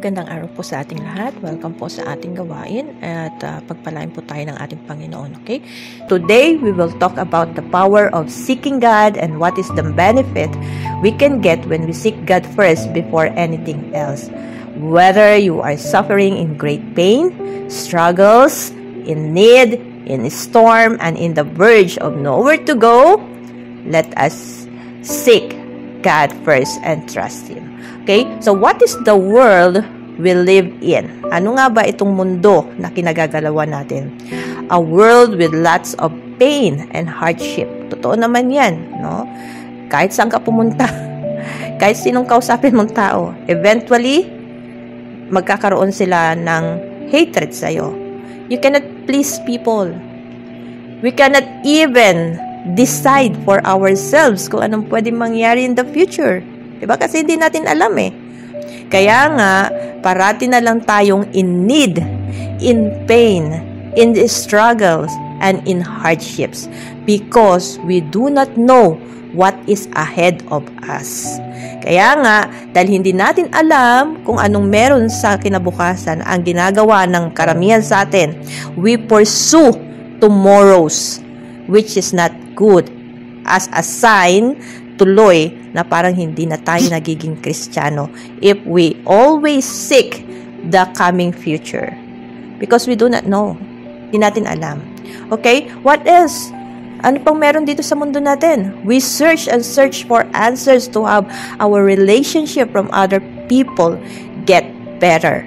Magandang araw po sa ating lahat. Welcome po sa ating gawain at pagpalain po tayo ng ating Panginoon. Okay? Today, we will talk about the power of seeking God and what is the benefit we can get when we seek God first before anything else. Whether you are suffering in great pain, struggles, in need, in storm, and in the verge of nowhere to go, let us seek God first and trust Him. Okay? So, what is the world we live in? Ano nga ba itong mundo na kinagagalawan natin? A world with lots of pain and hardship. Totoo naman yan, no? Kahit saan ka pumunta, kahit sinong kausapin mong tao, eventually, magkakaroon sila ng hatred sa'yo. You cannot please people. We cannot even decide for ourselves kung anong pwedeng mangyari in the future. Diba? Kasi hindi natin alam eh. Kaya nga, parati na lang tayong in need, in pain, in struggles, and in hardships because we do not know what is ahead of us. Kaya nga, dahil hindi natin alam kung anong meron sa kinabukasan ang ginagawa ng karamihan sa atin, we pursue tomorrows, which is not good, as a sign tuloy na parang hindi na tayo nagiging Kristiyano if we always seek the coming future. Because we do not know. Hindi natin alam. Okay? What else? Ano pang meron dito sa mundo natin? We search and search for answers to have our relationship from other people get better.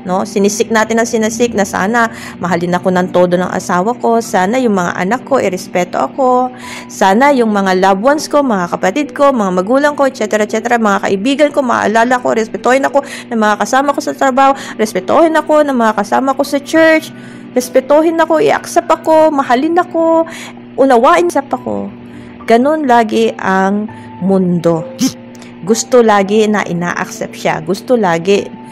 No? Sinisik natin ang sinisik na sana mahalin ako ng todo ng asawa ko, sana yung mga anak ko irespeto ako, sana yung mga loved ones ko, mga kapatid ko, mga magulang ko, etc., etc., mga kaibigan ko, maalala ko, respetuhin ako ng mga kasama ko sa trabaho, respetuhin ako ng mga kasama ko sa church, respetuhin ako, i-accept ako, mahalin ako, unawain sa ako. Ganun lagi ang mundo. Gusto lagi na ina-accept siya. Gusto lagi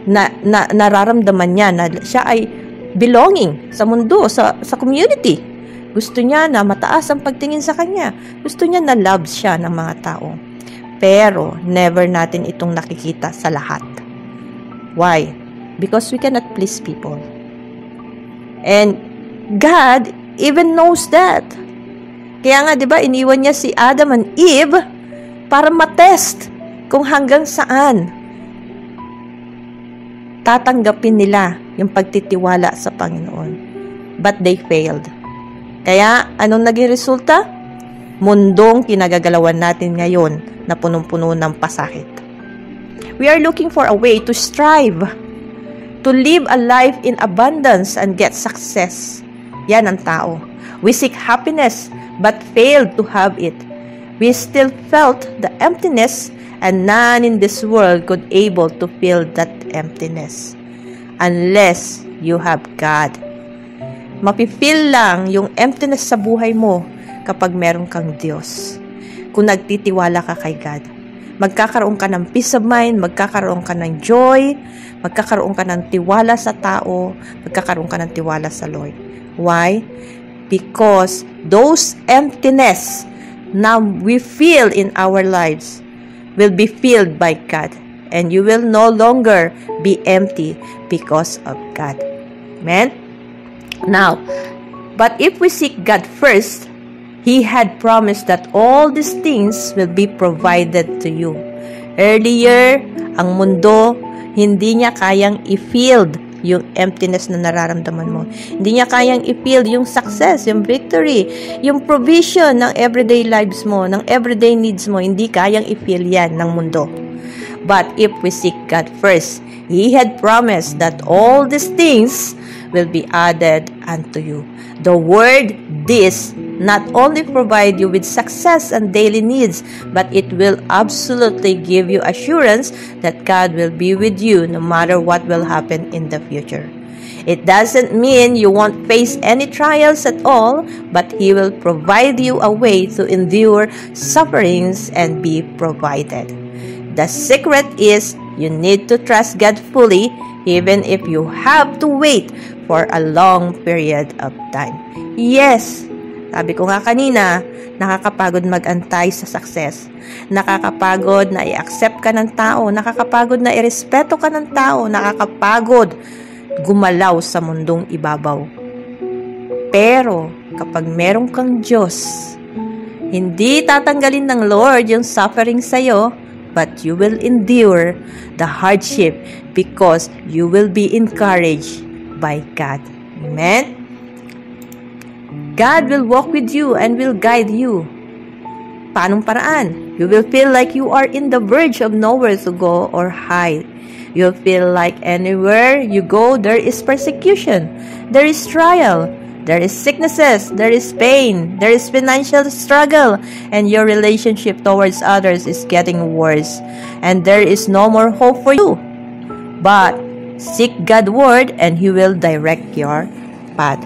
na nararamdaman niya na siya ay belonging sa mundo, sa community. Gusto niya na mataas ang pagtingin sa kanya. Gusto niya na love siya ng mga tao. Pero, never natin itong nakikita sa lahat. Why? Because we cannot please people. And God even knows that. Kaya nga, di ba, iniwan niya si Adam and Eve para matest kung hanggang saan tatanggapin nila yung pagtitiwala sa Panginoon. But they failed. Kaya, anong naging resulta? Mundong kinagagalawan natin ngayon na punong-puno ng pasakit. We are looking for a way to strive, to live a life in abundance and get success. Yan ang tao. We seek happiness but failed to have it. We still felt the emptiness and none in this world could able to fill that emptiness unless you have God. Mapifeel lang yung emptiness sa buhay mo kapag meron kang Diyos. Kung nagtitiwala ka kay God, magkakaroon ka ng peace of mind, magkakaroon ka ng joy, magkakaroon ka ng tiwala sa tao, magkakaroon ka ng tiwala sa Lord. Why? Because those emptiness now we feel in our lives will be filled by God, and you will no longer be empty because of God. Amen? Now, but if we seek God first, He had promised that all these things will be provided to you. Earlier, ang mundo, hindi niya kayang i-filled yung emptiness na nararamdaman mo. Hindi niya kayang i-feel yung success, yung victory, yung provision ng everyday lives mo, ng everyday needs mo. Hindi kayang i-feel yan ng mundo. But if we seek God first, He had promised that all these things will be added unto you. The word this not only provide you with success and daily needs, but it will absolutely give you assurance that God will be with you no matter what will happen in the future. It doesn't mean you won't face any trials at all, but He will provide you a way to endure sufferings and be provided. The secret is you need to trust God fully, even if you have to wait for a long period of time. Yes, Sabi ko nga kanina, nakakapagod mag-antay sa success. Nakakapagod na i-accept ka ng tao. Nakakapagod na i-respeto ka ng tao. Nakakapagod gumalaw sa mundong ibabaw. Pero, kapag meron kang Diyos, hindi tatanggalin ng Lord yung suffering sa'yo, but you will endure the hardship because you will be encouraged by God. Amen? God will walk with you and will guide you. Paanong paraan? You will feel like you are in the verge of nowhere to go or hide. You'll feel like anywhere you go, there is persecution, there is trial, there is sicknesses, there is pain, there is financial struggle, and your relationship towards others is getting worse, and there is no more hope for you. But seek God's word and He will direct your path.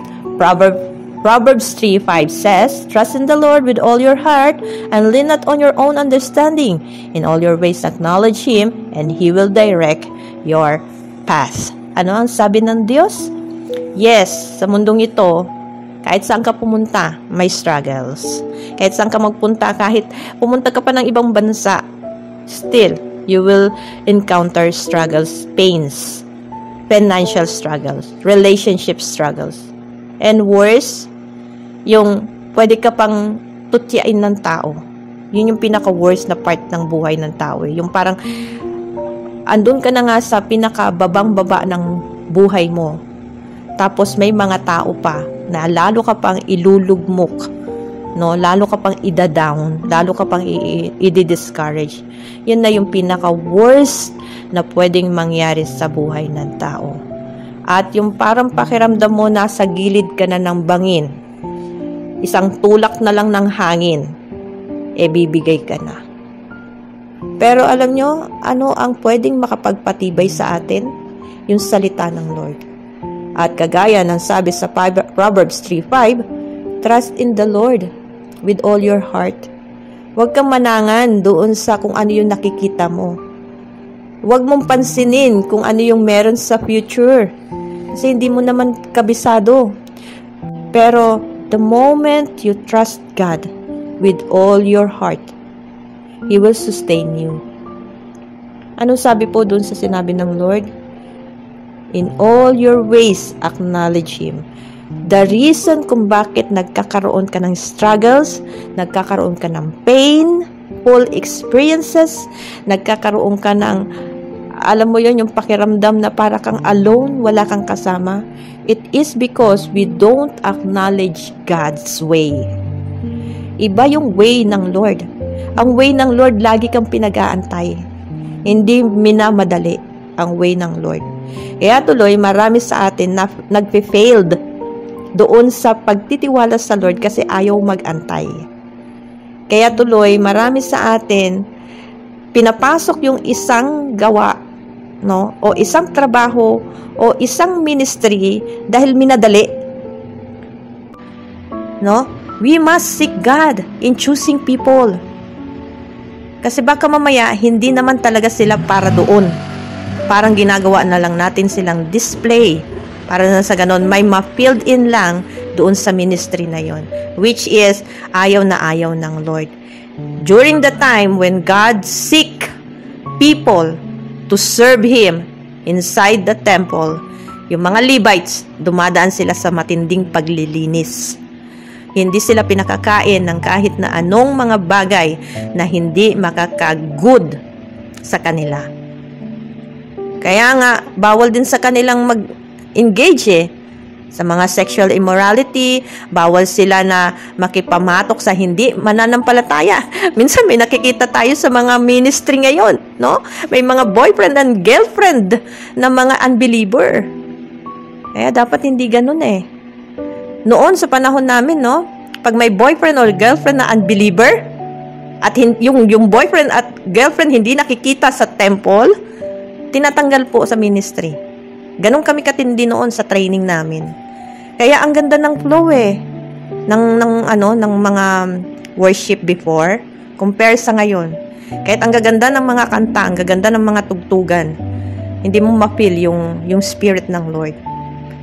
Proverbs 3:5 says, "Trust in the Lord with all your heart and lean not on your own understanding. In all your ways acknowledge Him and He will direct your path." Ano ang sabi ng Diyos? Yes, sa mundong ito, kahit saan ka pumunta, may struggles. Kahit saan ka magpunta, kahit pumunta ka pa ng ibang bansa, still, you will encounter struggles, pains, financial struggles, relationship struggles. And worse, yung pwede ka pang tutyain ng tao. Yun yung pinaka-worst na part ng buhay ng tao. Yung parang, andun ka na nga sa pinaka-babang-baba ng buhay mo. Tapos may mga tao pa na lalo ka pang ilulugmok, no? Lalo ka pang ida-down, lalo ka pang i-discourage. Yan na yung pinaka-worst na pwedeng mangyari sa buhay ng tao. At yung parang pakiramdam mo nasa gilid ka na ng bangin, isang tulak na lang ng hangin, bibigay ka na. Pero alam nyo, ano ang pwedeng makapagpatibay sa atin? Yung salita ng Lord. At kagaya ng sabi sa Proverbs 3:5, trust in the Lord with all your heart. Huwag kang manangan doon sa kung ano yung nakikita mo. Huwag mong pansinin kung ano yung meron sa future. Kasi hindi mo naman kabisado. Pero the moment you trust God with all your heart, He will sustain you. Anong sabi po doon sa sinabi ng Lord? In all your ways, acknowledge Him. The reason kung bakit nagkakaroon ka ng struggles, nagkakaroon ka ng painful experiences, nagkakaroon ka ng, alam mo yun, yung pakiramdam na para kang alone, wala kang kasama, it is because we don't acknowledge God's way. Iba yung way ng Lord. Ang way ng Lord, lagi kang pinag-aantay. Hindi minamadali ang way ng Lord. Kaya tuloy, marami sa atin na nagpe-failed doon sa pagtitiwala sa Lord kasi ayaw mag-antay. Kaya tuloy, marami sa atin pinapasok yung isang gawa, no, o isang trabaho o isang ministry dahil minadali. No? We must seek God in choosing people. Kasi baka mamaya hindi naman talaga sila para doon. Parang ginagawa na lang natin silang display para na sa ganon may ma-filled in lang doon sa ministry na yon, which is ayaw na ayaw ng Lord. During the time when God seek people to serve Him inside the temple, yung mga Levites, dumadaan sila sa matinding paglilinis. Hindi sila pinakakain ng kahit na anong mga bagay na hindi makaka-good sa kanila. Kaya nga, bawal din sa kanilang mag-engage sa mga sexual immorality, bawal sila na makipamatok sa hindi mananampalataya. Minsan may nakikita tayo sa mga ministry ngayon, no? May mga boyfriend and girlfriend na mga unbeliever. Kaya dapat hindi ganun Noon sa panahon namin, no? Pag may boyfriend or girlfriend na unbeliever, at yung boyfriend at girlfriend hindi nakikita sa temple, tinatanggal po sa ministry. Ganon kami katindi noon sa training namin. Kaya ang ganda ng flow ng mga worship before compare sa ngayon. Kahit ang gaganda ng mga kanta, ang gaganda ng mga tugtugan, hindi mo ma-feel yung spirit ng Lord.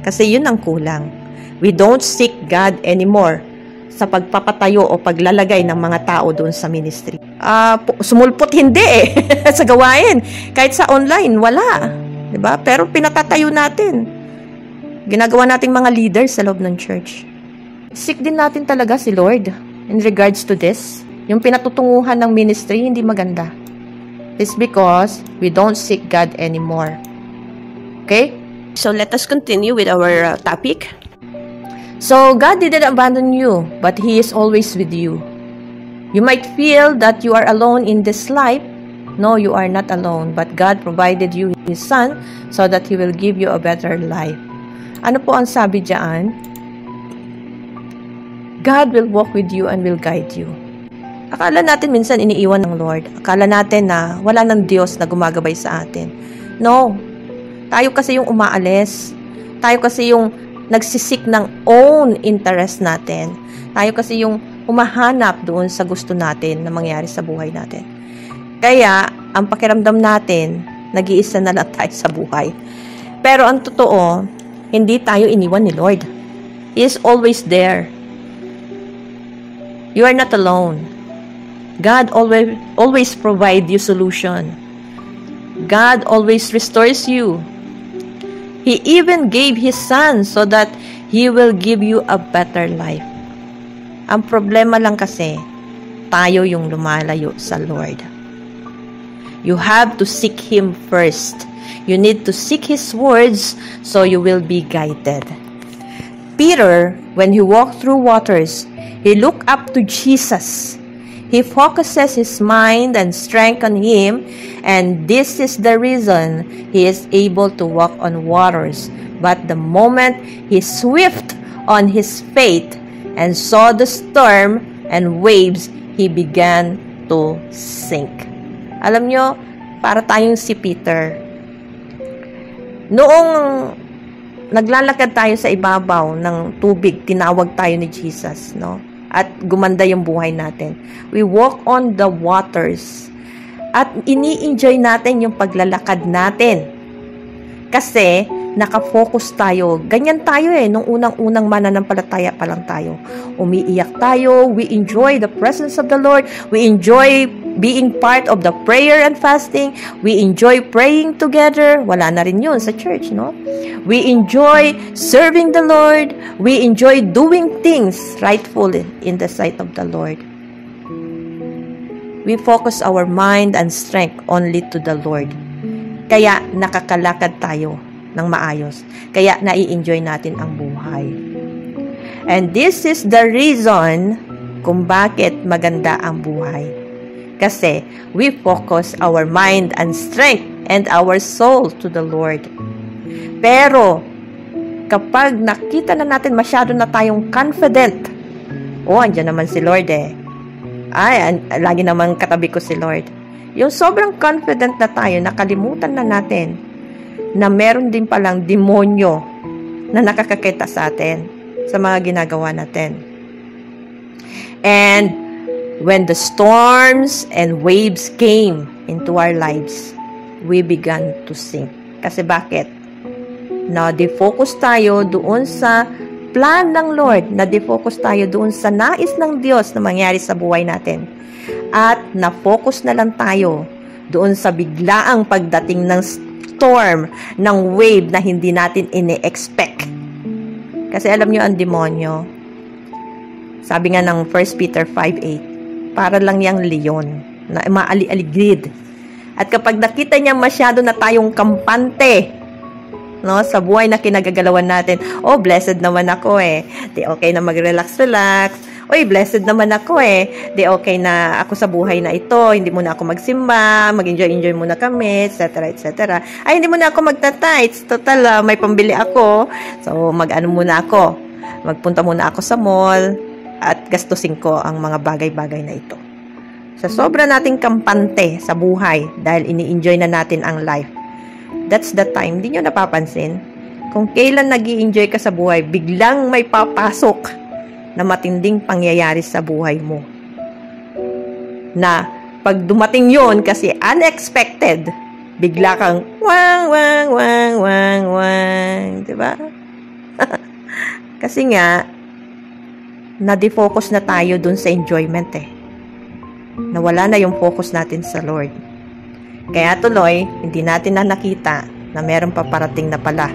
Kasi yun ang kulang. We don't seek God anymore sa pagpapatayo o paglalagay ng mga tao doon sa ministry. Sumulpot hindi eh sa gawain. Kahit sa online, wala. Diba? Pero pinatatayo natin. Ginagawa nating mga leaders sa loob ng church. Seek din natin talaga si Lord in regards to this. Yung pinatutunguhan ng ministry, hindi maganda. It's because we don't seek God anymore. Okay? So let us continue with our topic. So God didn't abandon you, but He is always with you. You might feel that you are alone in this life. No, you are not alone, but God provided you His Son so that He will give you a better life. Ano po ang sabi diyan? God will walk with you and will guide you. Akala natin minsan iniiwan ng Lord. Akala natin na wala ng Diyos na gumagabay sa atin. No. Tayo kasi yung umaalis. Tayo kasi yung nagsisik ng own interest natin. Tayo kasi yung humahanap doon sa gusto natin na mangyari sa buhay natin. Kaya, ang pakiramdam natin, nag-iisa na lang tayo sa buhay. Pero ang totoo, hindi tayo iniwan ni Lord. He is always there. You are not alone. God always provide you solution. God always restores you. He even gave His Son so that He will give you a better life. Ang problema lang kasi, tayo yung lumalayo sa Lord. You have to seek Him first. You need to seek His words so you will be guided. Peter, when he walked through waters, he looked up to Jesus. He focuses his mind and strength on Him, and this is the reason he is able to walk on waters. But the moment he swift on his faith and saw the storm and waves, he began to sink. Alam nyo, para tayong si Peter. Noong naglalakad tayo sa ibabaw ng tubig, tinawag tayo ni Jesus, no? At gumanda yung buhay natin. We walk on the waters. At ini-enjoy natin yung paglalakad natin. Kasi, nakafocus tayo. Ganyan tayo nung unang-unang mananampalataya pa lang tayo. Umiiyak tayo. We enjoy the presence of the Lord. We enjoy being part of the prayer and fasting. We enjoy praying together. Wala na rin yun sa church, no? We enjoy serving the Lord. We enjoy doing things rightfully in the sight of the Lord. We focus our mind and strength only to the Lord. Kaya nakakalakad tayo ng maayos. Kaya nai-enjoy natin ang buhay. And this is the reason kung bakit maganda ang buhay. Kasi we focus our mind and strength and our soul to the Lord. Pero, kapag nakita na natin masyado na tayong confident, andyan naman si Lord lagi naman katabi ko si Lord. Yung sobrang confident na tayo, nakalimutan na natin na meron din palang demonyo na nakakakita sa atin sa mga ginagawa natin. And when the storms and waves came into our lives, we began to sink. Kasi bakit? Na-defocus tayo doon sa plan ng Lord, na-defocus tayo doon sa nais ng Diyos na mangyari sa buhay natin. At na-focus na lang tayo doon sa biglaang pagdating ng storm, ng wave na hindi natin ini-expect. Kasi alam nyo ang demonyo, sabi nga ng 1 Peter 5:8, para lang yang leon na maali-aligid. At kapag nakita niya masyado na tayong kampante, no, sa buhay na kinagagalawan natin, blessed naman ako di okay na mag-relax-relax. Blessed naman ako di okay na ako sa buhay na ito, hindi muna ako magsimba, mag-enjoy muna kami, etc., etc. Ay, hindi muna ako magta-tights, total, may pambili ako, so mag-ano muna ako, magpunta muna ako sa mall, at gastusin ko ang mga bagay-bagay na ito. Sa sobra nating kampante sa buhay, dahil ini-enjoy na natin ang life, that's the time, di nyo napapansin, kung kailan nag-i-enjoy ka sa buhay, biglang may papasok na matinding pangyayari sa buhay mo. Na pag dumating yon kasi unexpected, bigla kang wang, diba? Kasi nga, na-defocus na tayo dun sa enjoyment eh. Nawala na yung focus natin sa Lord. Kaya tuloy, hindi natin na nakita na meron pa parating na pala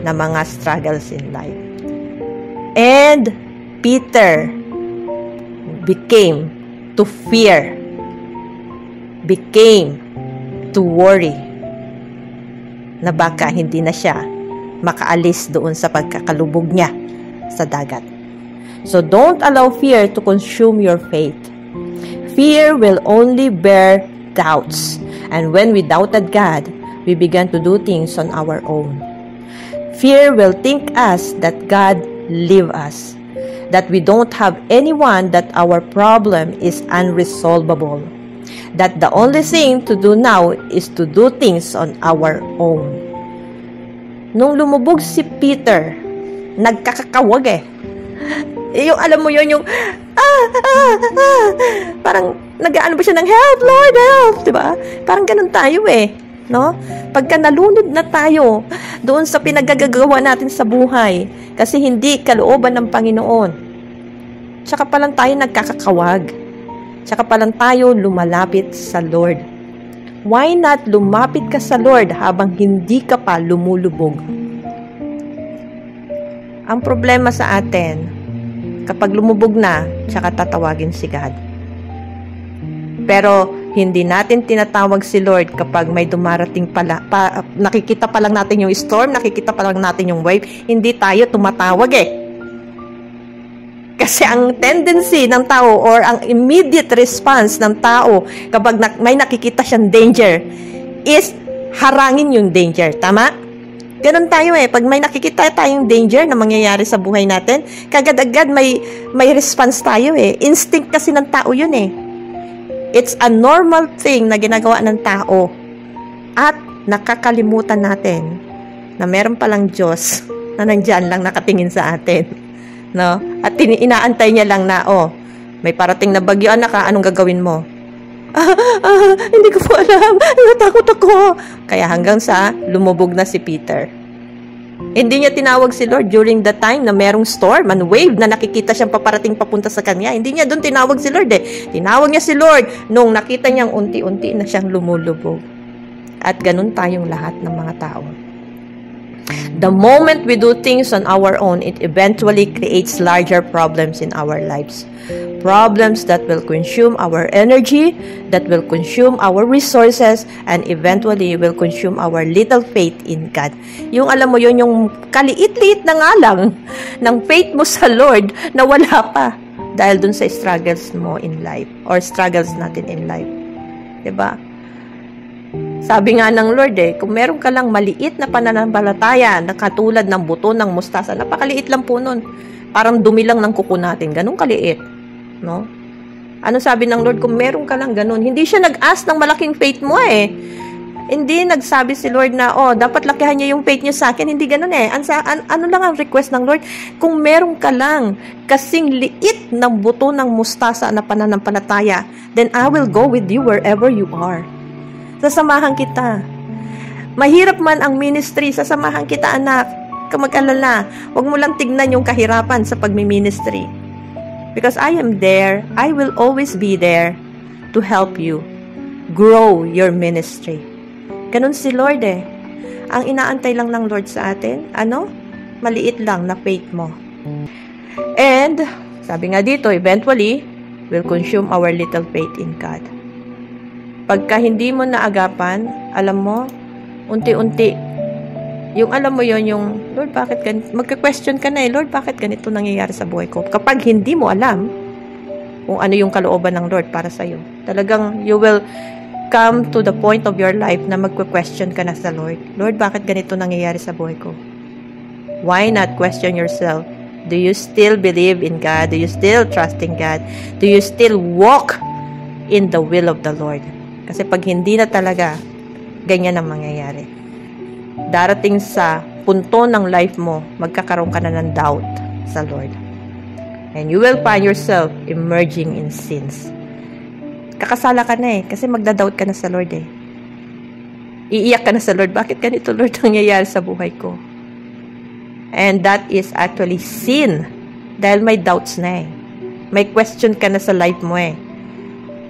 na mga struggles in life. And Peter became to fear, became to worry, na baka hindi na siya makaalis doon sa pagkakalubog niya sa dagat. So don't allow fear to consume your faith. Fear will only bear doubts. And when we doubted God, we began to do things on our own. Fear will think us that God leave us, that we don't have anyone, that our problem is unresolvable, that the only thing to do now is to do things on our own. Nung lumubog si Peter, nagkakakawag eh. Yung alam mo yun, yung parang nag-aano ba siya ng help, Lord, help, diba? Parang ganun tayo eh, no? Pagka nalunod na tayo doon sa pinagagagawa natin sa buhay, kasi hindi kalooban ng Panginoon, tsaka pa lang tayo nagkakakawag, tsaka pa lang tayo lumalapit sa Lord. Why not lumapit ka sa Lord habang hindi ka pa lumulubog? Ang problema sa atin, kapag lumubog na, tsaka tatawagin si God. Pero hindi natin tinatawag si Lord kapag may dumarating pala, nakikita pa lang natin yung storm, nakikita pa lang natin yung wave, hindi tayo tumatawag eh. Kasi ang tendency ng tao or ang immediate response ng tao kapag may nakikita siyang danger is harangin yung danger. Tama? Ganun tayo eh. Pag may nakikita tayong danger na mangyayari sa buhay natin, kagad-agad may response tayo eh. Instinct kasi ng tao yun eh. It's a normal thing na ginagawa ng tao. At nakakalimutan natin na meron palang Diyos na nandyan lang nakatingin sa atin. No? At inaantay niya lang na, may parating na bagyo, anak, anong gagawin mo? Hindi ko po alam. Natakot ako. Kaya hanggang sa lumubog na si Peter. Hindi niya tinawag si Lord during the time na merong storm and wave na nakikita siyang paparating papunta sa kanya. Hindi niya doon tinawag si Lord eh. Tinawag niya si Lord nung nakita niyang unti-unti na siyang lumulubog. At ganun tayong lahat ng mga tao. The moment we do things on our own, it eventually creates larger problems in our lives. Problems that will consume our energy, that will consume our resources, and eventually will consume our little faith in God. Yung alam mo yun, yung kaliit-liit na nga lang ng faith mo sa Lord na wala pa dahil dun sa struggles mo in life or struggles natin in life. Diba? Sabi nga ng Lord kung meron ka lang maliit na pananampalataya na katulad ng buto ng mustasa, napakaliit lang po nun. Parang dumi lang ng kuko natin, ganun kaliit. No? Ano sabi ng Lord, kung meron ka lang ganun, hindi siya nag-ask ng malaking faith mo eh. Hindi nagsabi si Lord na, dapat lakihan niya yung faith niya sa akin, hindi ganun eh. Ano lang ang request ng Lord? Kung meron ka lang kasing liit ng buto ng mustasa na pananampalataya, then I will go with you wherever you are. Sasamahan kita. Mahirap man ang ministry, sasamahan kita, anak. Kamag-alala. Huwag mo lang tignan yung kahirapan sa pagmi-ministry. Because I am there. I will always be there to help you grow your ministry. Ganun si Lord eh. Ang inaantay lang ng Lord sa atin, maliit lang na faith mo. And, sabi nga dito, eventually, will consume our little faith in God. Pagka hindi mo naagapan, alam mo, unti-unti, yung alam mo yon, yung, Lord, bakit ganito? Magka-question ka na Lord, bakit ganito nangyayari sa buhay ko? Kapag hindi mo alam kung ano yung kalooban ng Lord para sa'yo, talagang you will come to the point of your life na magka-question ka na sa Lord. Lord, bakit ganito nangyayari sa buhay ko? Why not question yourself? Do you still believe in God? Do you still trust in God? Do you still walk in the will of the Lord? Kasi pag hindi na talaga, ganyan ang mangyayari. Darating sa punto ng life mo, magkakaroon ka na ng doubt sa Lord. And you will find yourself emerging in sins. Kakasala ka na kasi magda-doubt ka na sa Lord Iiyak ka na sa Lord, bakit ganito Lord nangyayari sa buhay ko? And that is actually sin. Dahil may doubts na May question ka na sa life mo eh.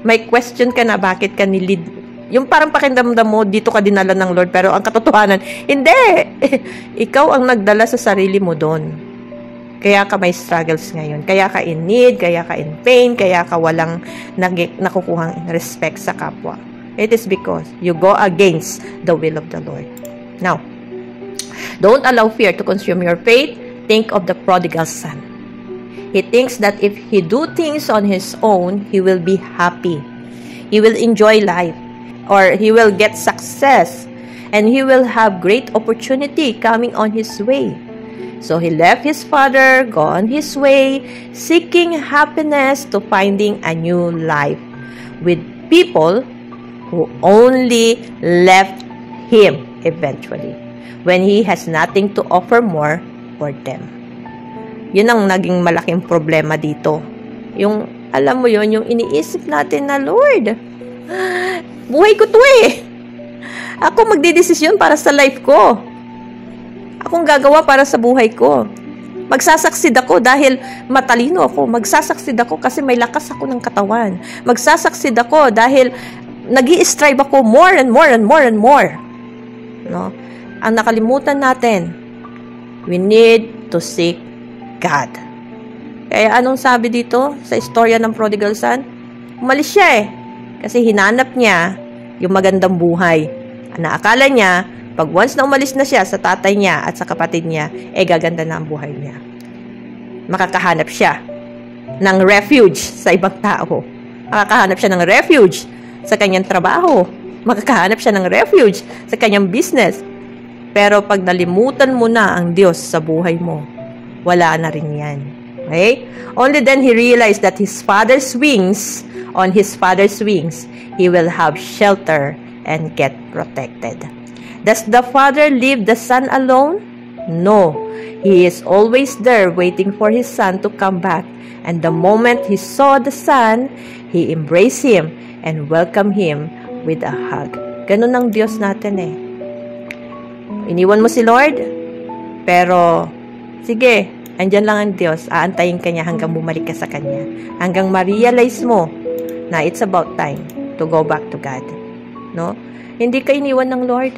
May question ka na bakit ka nilid. Yung parang pakindamdam mo, dito ka dinala ng Lord. Pero ang katotohanan, hindi! Ikaw ang nagdala sa sarili mo doon. Kaya ka may struggles ngayon. Kaya ka in need, kaya ka in pain, kaya ka walang nakukuhang respect sa kapwa. It is because you go against the will of the Lord. Now, don't allow fear to consume your faith. Think of the prodigal son. He thinks that if he do things on his own, he will be happy. He will enjoy life. Or he will get success. And he will have great opportunity coming on his way. So he left his father, gone his way, seeking happiness to finding a new life with people who only left him eventually when he has nothing to offer more for them. Yun ang naging malaking problema dito. Yung, alam mo yun, yung iniisip natin na, Lord, buhay ko to eh. Ako magdidesisyon para sa life ko. Akong gagawa para sa buhay ko. Magsasaksid ako dahil matalino ako. Magsasaksid ako kasi may lakas ako ng katawan. Magsasaksid ako dahil nag-i-strive ako more and more and more and more. No? Ang nakalimutan natin, we need to seek God. Kaya anong sabi dito sa istorya ng prodigal son? Umalis siya eh. Kasi hinanap niya yung magandang buhay. Naakala niya, pag once na umalis na siya sa tatay niya at sa kapatid niya, gaganda na ang buhay niya. Makakahanap siya ng refuge sa ibang tao. Makakahanap siya ng refuge sa kanyang trabaho. Makakahanap siya ng refuge sa kanyang business. Pero pag nalimutan mo na ang Diyos sa buhay mo, wala na rin yan. Okay? Only then he realized that on his father's wings, he will have shelter and get protected. Does the father leave the son alone? No. He is always there waiting for his son to come back. And the moment he saw the son, he embraced him and welcomed him with a hug. Ganun ang Diyos natin eh. Iniwan mo si Lord, pero sige, andyan lang ang Diyos. Aantayin ka niya hanggang bumalik ka sa Kanya. Hanggang ma-realize mo na it's about time to go back to God. No? Hindi ka iniwan ng Lord.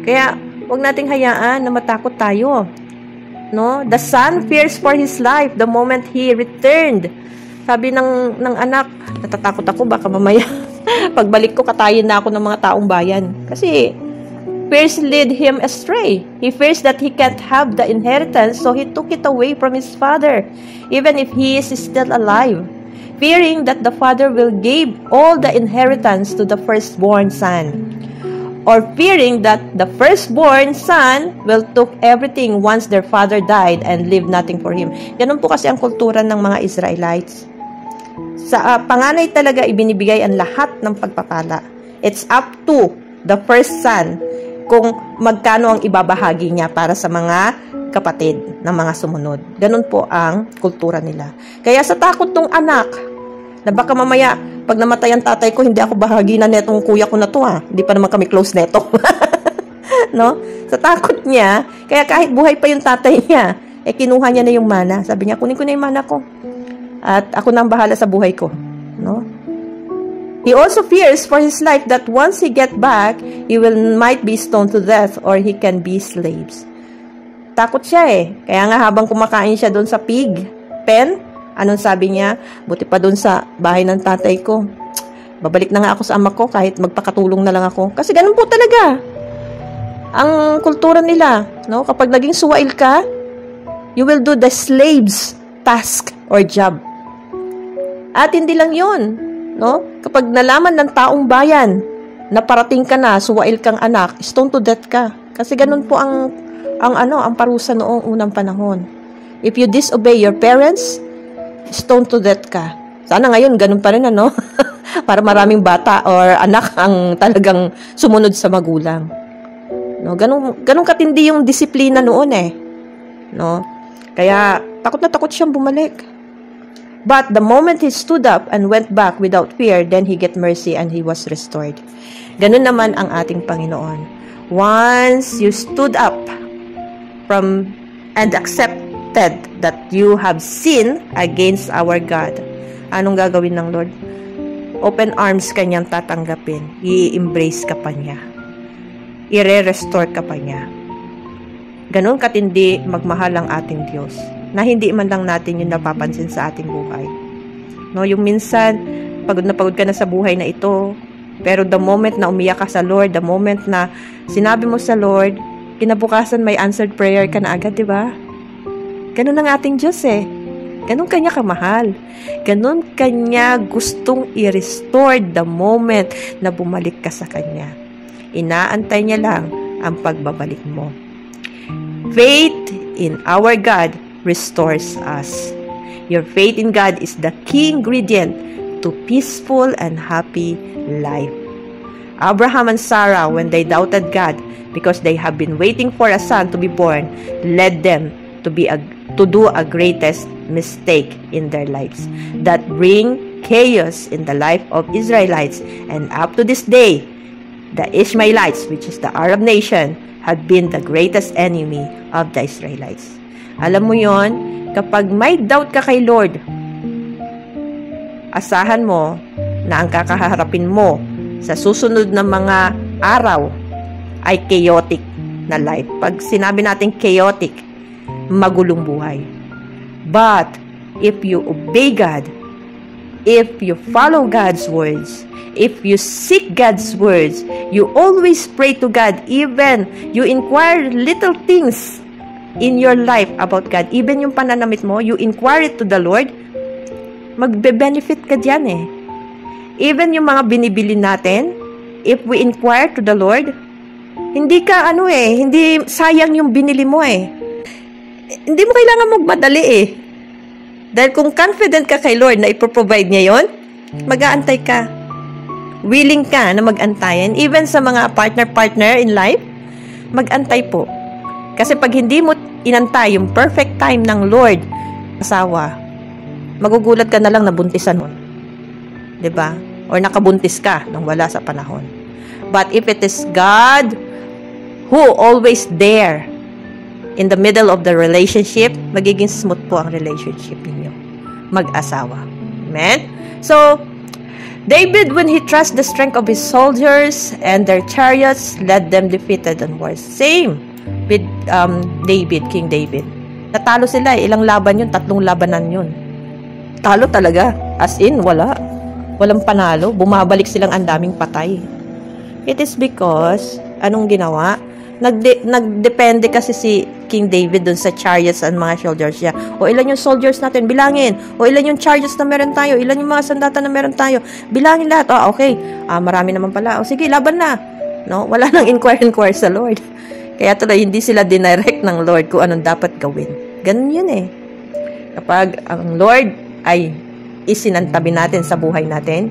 Kaya, huwag nating hayaan na matakot tayo. No? The son fears for his life the moment he returned. Sabi ng anak, natatakot ako, baka mamaya pagbalik ko, katayin na ako ng mga taong bayan. Kasi, fears lead him astray. He fears that he can't have the inheritance, so he took it away from his father, even if he is still alive. Fearing that the father will give all the inheritance to the firstborn son. Or fearing that the firstborn son will took everything once their father died and leave nothing for him. Ganun po kasi ang kultura ng mga Israelites. Sa panganay talaga ibinibigay ang lahat ng pagpapala. It's up to the first son kung magkano ang ibabahagi niya para sa mga kapatid ng mga sumunod. Ganun po ang kultura nila. Kaya sa takot ng anak, na baka mamaya, pag namatay ang tatay ko, hindi ako bahagi na netong kuya ko na to ha. Hindi pa naman kami close neto. No? Sa takot niya, kaya kahit buhay pa yung tatay niya, kinuha niya na yung mana. Sabi niya, kunin ko na yung mana ko. At ako na ang bahala sa buhay ko. No? He also fears for his life that once he get back, he might be stoned to death or he can be slaves. Takot siya eh. Kaya nga habang kumakain siya doon sa pig pen, anong sabi niya? Buti pa doon sa bahay ng tatay ko. Babalik na nga ako sa ama ko kahit magpakatulong na lang ako. Kasi ganun po talaga ang kultura nila. No? Kapag naging suwail ka, you will do the slave's task or job. At hindi lang yun. No? Kapag nalaman ng taong bayan na parating ka na, suwail kang anak, stone to death ka. Kasi ganun po ang parusa noong unang panahon. If you disobey your parents, stone to death ka. Sana ngayon ganun pa rin ano. Para maraming bata or anak ang talagang sumunod sa magulang. No, ganun katindi yung disiplina noon eh. No? Kaya takot na takot siyang bumalik. But the moment he stood up and went back without fear, then he get mercy and he was restored. Ganun naman ang ating Panginoon. Once you stood up and accepted that you have sinned against our God. Anong gagawin ng Lord? Open arms kanyang tatanggapin. I-embrace ka pa niya. I-restore ka pa niya. Ganon katindi magmahal ang ating Diyos, na hindi man lang natin yung napapansin sa ating buhay. No, yung minsan, pagod ka na sa buhay na ito, pero the moment na umiyak ka sa Lord, the moment na sinabi mo sa Lord, kinabukasan may answered prayer ka na agad, di ba? Ganon ang ating Diyos eh. Ganon kanya kamahal. Ganon kanya gustong i-restore the moment na bumalik ka sa kanya. Inaantay niya lang ang pagbabalik mo. Faith in our God restores us. Your faith in God is the key ingredient to peaceful and happy life. Abraham and Sarah, when they doubted God because they have been waiting for a son to be born, led them to do a greatest mistake in their lives that bring chaos in the life of Israelites. And up to this day, the Ishmaelites, which is the Arab nation, had been the greatest enemy of the Israelites. Alam mo yon, kapag may doubt ka kay Lord, asahan mo na ang kakaharapin mo sa susunod na mga araw ay chaotic na life. Pag sinabi natin chaotic, magulong buhay. But if you obey God, if you follow God's words, if you seek God's words, you always pray to God, even you inquire little things in your life about God, even yung pananamit mo, you inquire it to the Lord, magbe-benefit ka dyan eh. Even yung mga binibili natin, if we inquire to the Lord, hindi sayang yung binili mo eh. Hindi mo kailangan magmadali eh. Dahil kung confident ka kay Lord na ipoprovide niya yon, mag-aantay ka. Willing ka na mag-antayan. Even sa mga partner in life, mag-antay po. Kasi pag hindi mo inantay yung perfect time ng Lord, asawa, magugulat ka na lang na buntisan mo. 'Di ba? Or nakabuntis ka nang wala sa panahon. But if it is God who always there in the middle of the relationship, magiging smooth po ang relationship ninyo. Mag-asawa. Amen? So, David, when he trusts the strength of his soldiers and their chariots, led them defeated on wars. Same with King David. Natalo sila eh. Ilang laban yun? 3 labanan yun. Talo talaga. As in, walang panalo. Bumabalik silang ang daming patay. It is because, anong ginawa? Nagdepende kasi si King David dun sa chariots and mga soldiers niya. O ilan yung soldiers natin? Bilangin. O ilan yung chariots na meron tayo? Ilan yung mga sandata na meron tayo? Bilangin lahat. Okay. Marami naman pala. O sige, laban na. No? Wala nang inquire sa Lord. Kaya tuloy, hindi sila dinirect ng Lord kung anong dapat gawin. Ganun yun eh. Kapag ang Lord ay isinantabi natin sa buhay natin,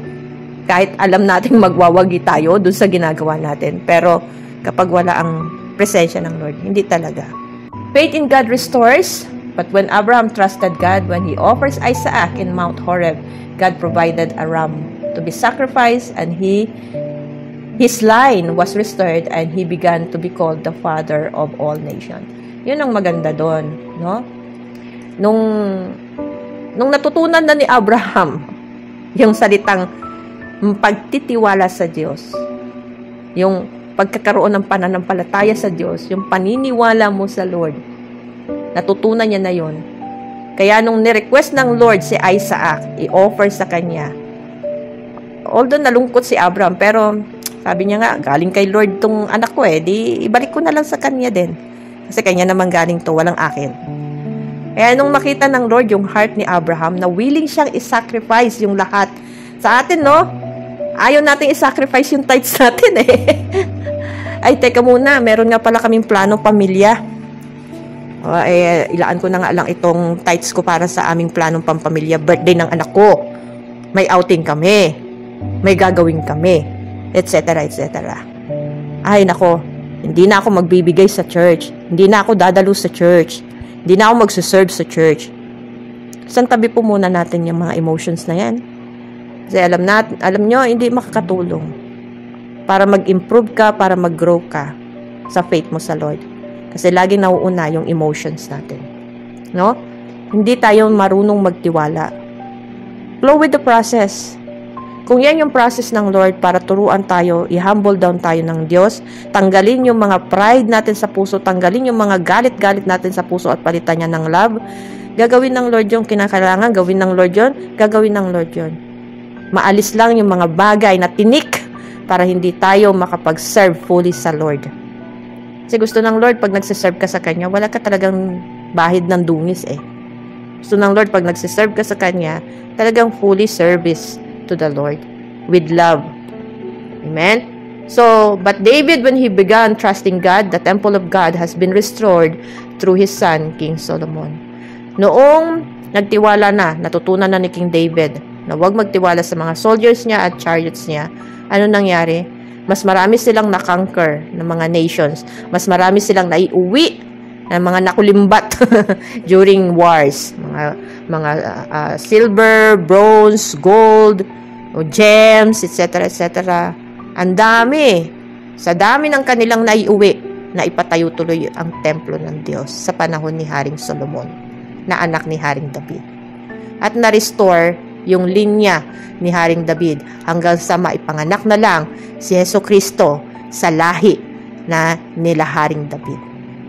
kahit alam natin magwawagi tayo dun sa ginagawa natin. Pero kapag wala ang presensya ng Lord, hindi talaga. Faith in God restores, but when Abraham trusted God, when he offers Isaac in Mount Horeb, God provided a ram to be sacrificed, and his line was restored, and he began to be called the father of all nations. Yun ang maganda doon, no? Nung natutunan na ni Abraham yung salitang pagtitiwala sa Diyos, yung pagkakaroon ng pananampalataya sa Diyos, yung paniniwala mo sa Lord, natutunan niya na yon. Kaya nung ni-request ng Lord si Isaac, i-offer sa kanya, although nalungkot si Abraham, pero sabi niya nga, galing kay Lord tong anak ko di ibalik ko na lang sa kanya din. Kasi kanya naman galing to, walang akin. Kaya nung makita ng Lord yung heart ni Abraham, na willing siyang i-sacrifice yung lahat. Sa atin, no? Ayaw natin i-sacrifice yung tithes natin Ay, teka muna, meron nga pala kaming plano pamilya. Ilaan ko na nga lang itong tithes ko para sa aming planong pampamilya. Birthday ng anak ko. May outing kami. May gagawin kami. Etc. etc. Ay, nako. Hindi na ako magbibigay sa church. Hindi na ako dadalo sa church. Hindi na ako magsuserve sa church. Isang tabi po muna natin yung mga emotions na yan. Kasi alam nyo, hindi makakatulong para mag-improve ka, para mag-grow ka sa faith mo sa Lord. Kasi laging nauuna yung emotions natin. No? hindi tayo marunong magtiwala. Flow with the process. Kung yan yung process ng Lord para turuan tayo, i-humble down tayo ng Diyos, tanggalin yung mga pride natin sa puso, tanggalin yung mga galit-galit natin sa puso at palitan niya ng love, gagawin ng Lord yung kinakailangan, gawin ng Lord yun, gagawin ng Lord yun. Maalis lang yung mga bagay na tinik para hindi tayo makapag-serve fully sa Lord. Kasi gusto ng Lord, pag nagsiserve ka sa Kanya, wala ka talagang bahid ng dungis eh. Gusto ng Lord, pag nagsiserve ka sa Kanya, talagang fully service to the Lord with love. Amen? So, but David, when he began trusting God, the temple of God has been restored through his son, King Solomon. Noong nagtiwala na, natutunan na ni King David na huwag magtiwala sa mga soldiers niya at chariots niya, ano nangyari? Mas marami silang nakonquer ng mga nations. Mas marami silang naiuwi ng mga nakulimbat during wars. Mga silver, bronze, gold, gems, etc. etc. Ang dami. Sa dami ng kanilang naiuwi, na ipatayo tuloy ang templo ng Diyos sa panahon ni Haring Solomon, na anak ni Haring David. At na-restore yung linya ni Haring David hanggang sa maipanganak na lang si Jesucristo sa lahi na nila Haring David.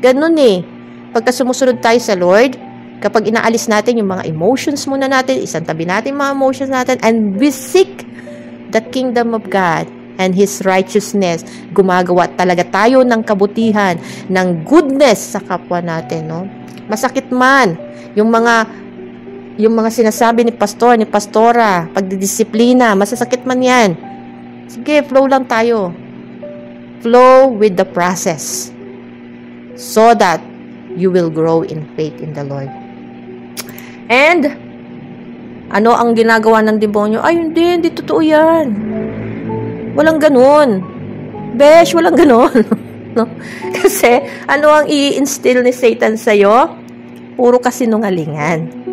Ganun eh. Pagka sumusunod tayo sa Lord, kapag inaalis natin yung mga emotions muna natin, isantabi natin yung mga emotions natin, and we seek the kingdom of God and His righteousness, gumagawa talaga tayo ng kabutihan, ng goodness sa kapwa natin, no? Masakit man yung mga sinasabi ni pastor, ni pastora, pagdidisiplina, masasakit man yan. Sige, flow lang tayo. Flow with the process so that you will grow in faith in the Lord. And, ano ang ginagawa ng demonyo? Ay, hindi totoo yan. Walang ganun. Besh, walang ganun. No? Kasi, ano ang i-instill ni Satan sa'yo? Puro kasinungalingan.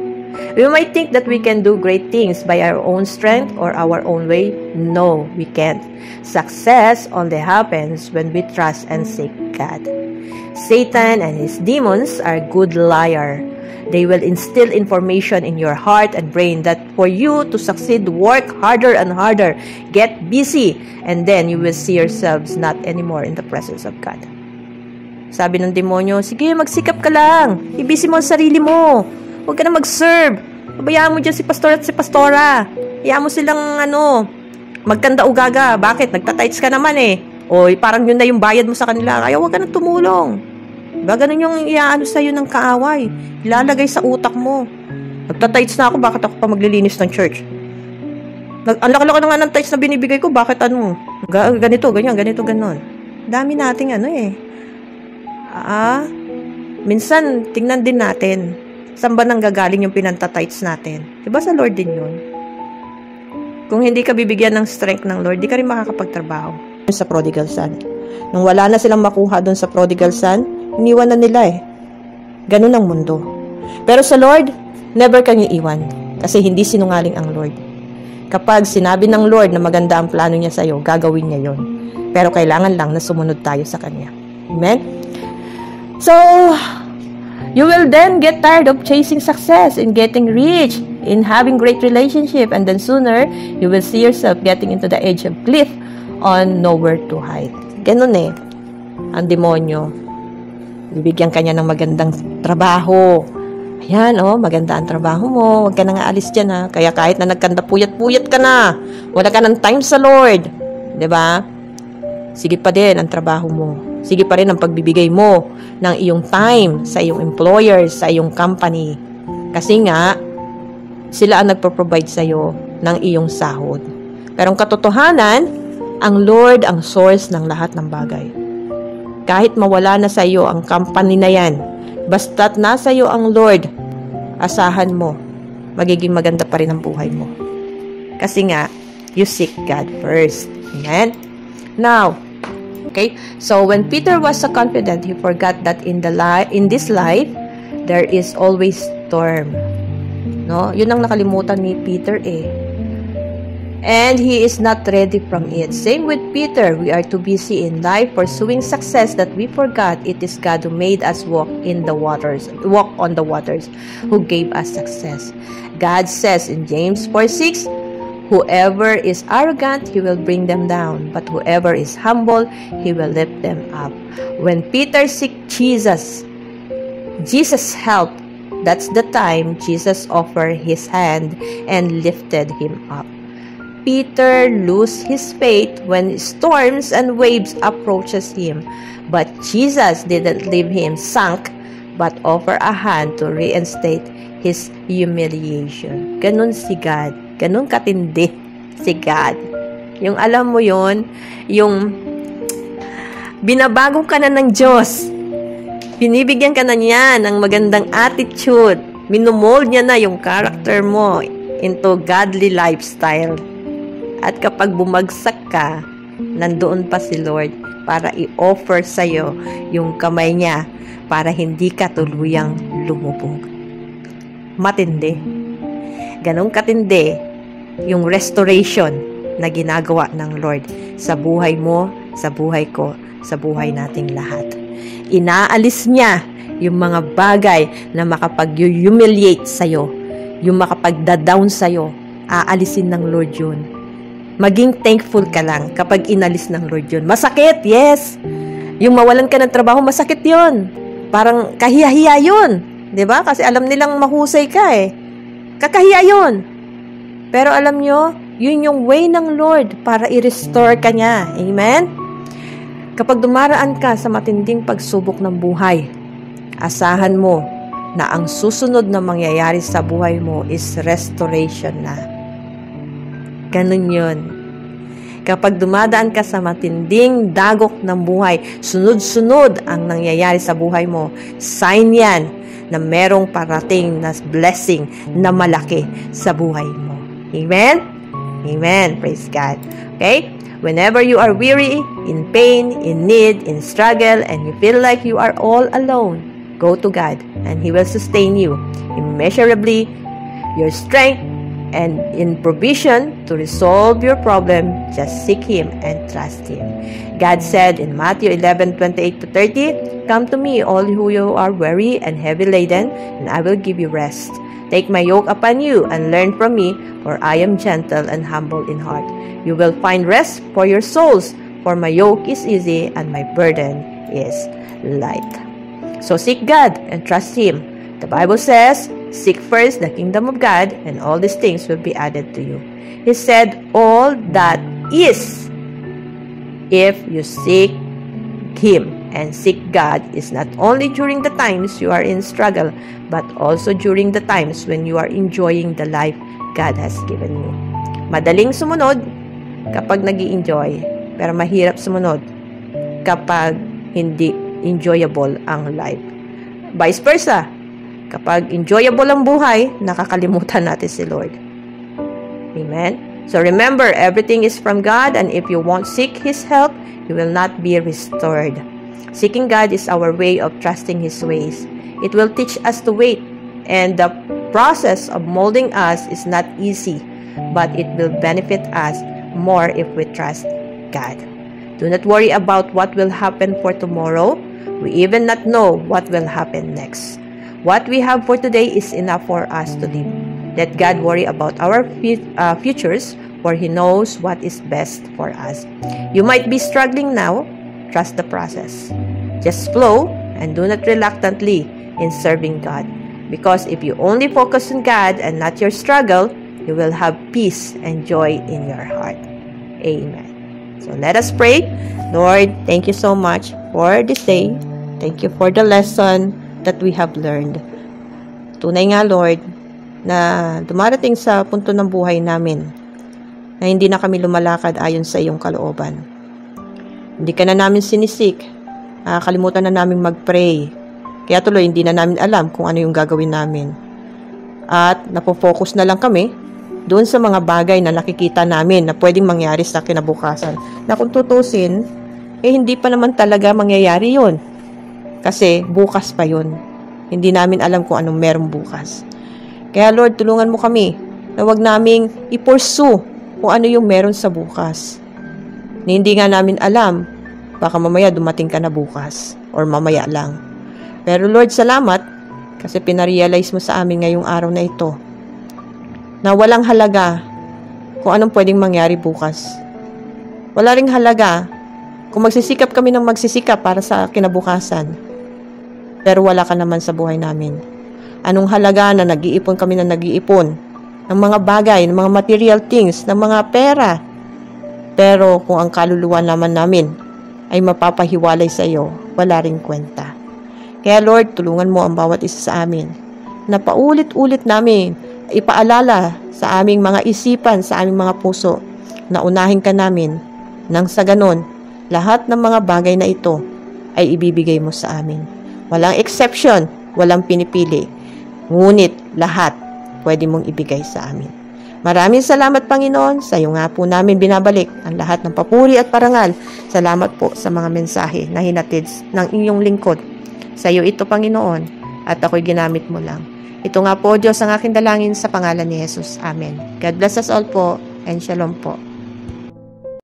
We might think that we can do great things by our own strength or our own way. No, we can't. Success only happens when we trust and seek God. Satan and his demons are good liar. They will instill information in your heart and brain that for you to succeed, work harder and harder, get busy, and then you will see yourselves not anymore in the presence of God. Sabi ng demonyo, sige, magsikap ka lang. I-busy mo ang sarili mo. Huwag ka na mag-serve. Pabayaan mo dyan si pastor at si pastora. Hayaan mo silang, magkanda ugaga. Bakit? Nagtatights ka naman eh. O parang yun na yung bayad mo sa kanila. Kaya huwag ka na tumulong. Diba? Ganun yung iaano sa'yo ng kaaway. Ilalagay sa utak mo. Nagtatights na ako, bakit ako pa maglilinis ng church? Ang laki-laki na nga ng tights na binibigay ko, bakit ganito, ganyan, ganito, ganon. Dami nating minsan, tingnan din natin. Saan ba nang gagaling yung pinantatights natin? Diba sa Lord din yun? Kung hindi ka bibigyan ng strength ng Lord, di ka rin makakapagtrabaho. Sa prodigal son. Nung wala na silang makuha doon sa prodigal son, iniwan na nila eh. Ganun ang mundo. Pero sa Lord, never kang iiwan. Kasi hindi sinungaling ang Lord. Kapag sinabi ng Lord na maganda ang plano niya sa'yo, gagawin niya yon. Pero kailangan lang na sumunod tayo sa Kanya. Amen? So, you will then get tired of chasing success, in getting rich, in having great relationship, and then sooner, you will see yourself getting into the edge of cliff on nowhere to hide. Ganun eh. Ang demonyo. Bibigyan kanya ng magandang trabaho. Ayan, maganda ang trabaho mo. Huwag ka nang aalis dyan, ha. Kaya kahit na nagkanda puyat-puyat ka na, wala ka ng time sa Lord. 'Di ba? Sige pa din ang trabaho mo. Sige pa rin ang pagbibigay mo ng iyong time sa iyong employer, sa iyong company. Kasi nga, sila ang nagpo-provide sa iyo ng iyong sahod. Pero ang katotohanan, ang Lord ang source ng lahat ng bagay. Kahit mawala na sa iyo ang company na yan, basta't nasa iyo ang Lord, asahan mo, magiging maganda pa rin ang buhay mo. Kasi nga, you seek God first. Amen? Now, okay, so when Peter was so confident, he forgot that in this life, there is always storm. No? Yun ang nakalimutan ni Peter eh. and he is not ready from it. Same with Peter. We are too busy in life pursuing success that we forgot it is God who made us walk on the waters, who gave us success. God says in James 4:6, whoever is arrogant, he will bring them down, but whoever is humble, he will lift them up. When Peter seeked Jesus helped. That's the time Jesus offered his hand and lifted him up. Peter lost his faith when storms and waves approaches him, but Jesus didn't leave him sunk, but offer a hand to reinstate his humiliation. Ganun si God. Ganun katindi si God. Yung alam mo yon, yung binabago ka na ng Diyos. Binibigyan ka na niya ng magandang attitude. Minumold niya na yung character mo into godly lifestyle. At kapag bumagsak ka, nandoon pa si Lord para i-offer sa'yo yung kamay niya para hindi ka tuluyang lumubog. Matindi. Ganong katindi yung restoration na ginagawa ng Lord sa buhay mo, sa buhay ko, sa buhay nating lahat. Inaalis niya yung mga bagay na makapag-humiliate sa'yo, yung makapag-down sa'yo, aalisin ng Lord yun. Maging thankful ka lang kapag inalis ng Lord yun. Masakit, yes. Yung mawalan ka ng trabaho, masakit yun. Parang kahiya-hiya yun. Diba? Kasi alam nilang mahusay ka eh. Kakahiya yun. Pero alam nyo, yun yung way ng Lord para i-restore ka niya. Amen? Kapag dumaraan ka sa matinding pagsubok ng buhay, asahan mo na ang susunod na mangyayari sa buhay mo is restoration na. Ganun yun. Kapag dumadaan ka sa matinding dagok ng buhay, sunod-sunod ang nangyayari sa buhay mo, sign yan na merong parating na blessing na malaki sa buhay mo. Amen? Amen. Praise God. Okay? Whenever you are weary, in pain, in need, in struggle, and you feel like you are all alone, go to God and He will sustain you immeasurably, your strength, and in provision to resolve your problem. Just seek Him and trust Him. God said in Matthew 11:28-30, "Come to me, all who you are weary and heavy laden, and I will give you rest. Take my yoke upon you and learn from me, for I am gentle and humble in heart. You will find rest for your souls, for my yoke is easy and my burden is light." So seek God and trust Him. The Bible says, seek first the kingdom of God, and all these things will be added to you. He said, all that is, if you seek Him. And seek God is not only during the times you are in struggle, but also during the times when you are enjoying the life God has given you. Madaling sumunod kapag nag-i-enjoy, pero mahirap sumunod kapag hindi enjoyable ang life. Vice versa, kapag enjoyable ang buhay, nakakalimutan natin si Lord. Amen? So remember, everything is from God, and if you won't seek His help, you will not be restored. Seeking God is our way of trusting His ways. It will teach us to wait, and the process of molding us is not easy, but it will benefit us more if we trust God. Do not worry about what will happen for tomorrow. We even not know what will happen next. What we have for today is enough for us to live. Let God worry about our futures, for He knows what is best for us. You might be struggling now. Trust the process. Just flow and do not reluctantly in serving God. Because if you only focus on God and not your struggle, you will have peace and joy in your heart. Amen. So let us pray. Lord, thank you so much for this day. Thank you for the lesson that we have learned. Tunay nga, Lord, na dumarating sa punto ng buhay namin na hindi na kami lumalakad ayon sa iyong kalooban. Hindi ka na namin sinisik. Kalimutan na namin mag-pray. Kaya tuloy, hindi na namin alam kung ano yung gagawin namin. At napofocus na lang kami doon sa mga bagay na nakikita namin na pwedeng mangyari sa kinabukasan. Na kung tutusin, hindi pa naman talaga mangyayari yun. Kasi bukas pa yun. Hindi namin alam kung anong merong bukas. Kaya Lord, tulungan mo kami na wag naming i-pursue kung ano yung meron sa bukas. Hindi nga namin alam, baka mamaya dumating ka na bukas or mamaya lang. Pero Lord, salamat kasi pinarealize mo sa amin ngayong araw na ito na walang halaga kung anong pwedeng mangyari bukas. Wala ring halaga kung magsisikap kami ng magsisikap para sa kinabukasan, pero wala ka naman sa buhay namin. Anong halaga na nag-iipon kami na nag-iipon ng mga bagay, ng mga material things, ng mga pera, pero kung ang kaluluwa naman namin ay mapapahiwalay sa iyo, wala ring kwenta. Kaya Lord, tulungan mo ang bawat isa sa amin na paulit-ulit namin ipaalala sa aming mga isipan, sa aming mga puso, na unahin ka namin nang sa ganon, lahat ng mga bagay na ito ay ibibigay mo sa amin. Walang exception, walang pinipili. Ngunit lahat pwede mong ibigay sa amin. Maraming salamat, Panginoon. Sa iyo nga po namin binabalik ang lahat ng papuri at parangal. Salamat po sa mga mensahe na hinatid ng inyong lingkod. Sa iyo ito, Panginoon, at ako'y ginamit mo lang. Ito nga po, Diyos, ang aking dalangin sa pangalan ni Jesus. Amen. God bless us all po, and shalom po.